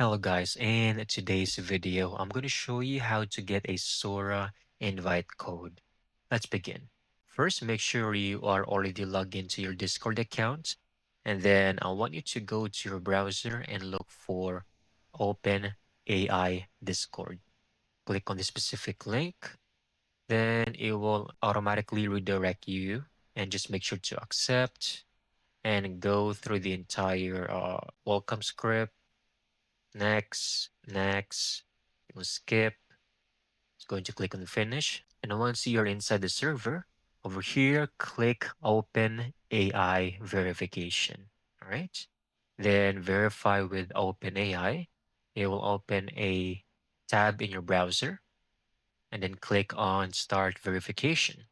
Hello guys, in today's video, I'm going to show you how to get a Sora invite code. Let's begin. First, make sure you are already logged into your Discord account, and then I want you to go to your browser and look for OpenAI Discord. Click on the specific link, then it will automatically redirect you, and just make sure to accept and go through the entire welcome script. Next, next, you'll skip. It's going to click on finish. And once you're inside the server, over here, click open AI verification. All right. Then verify with OpenAI. It will open a tab in your browser and then click on start verification.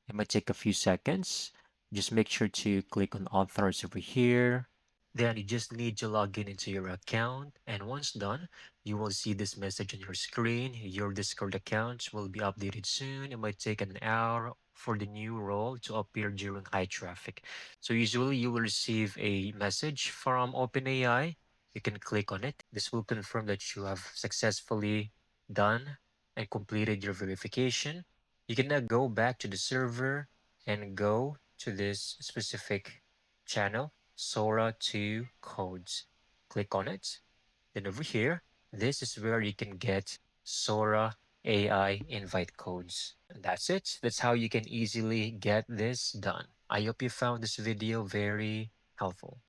It might take a few seconds. Just make sure to click on authors over here. Then you just need to log in into your account. And once done, you will see this message on your screen. Your Discord account will be updated soon. It might take an hour for the new role to appear during high traffic. So usually you will receive a message from OpenAI. You can click on it. This will confirm that you have successfully done and completed your verification. You can now go back to the server and go to this specific channel, Sora 2 codes. Click on it. Then over here, this is where you can get Sora AI invite codes. And that's it. That's how you can easily get this done. I hope you found this video very helpful.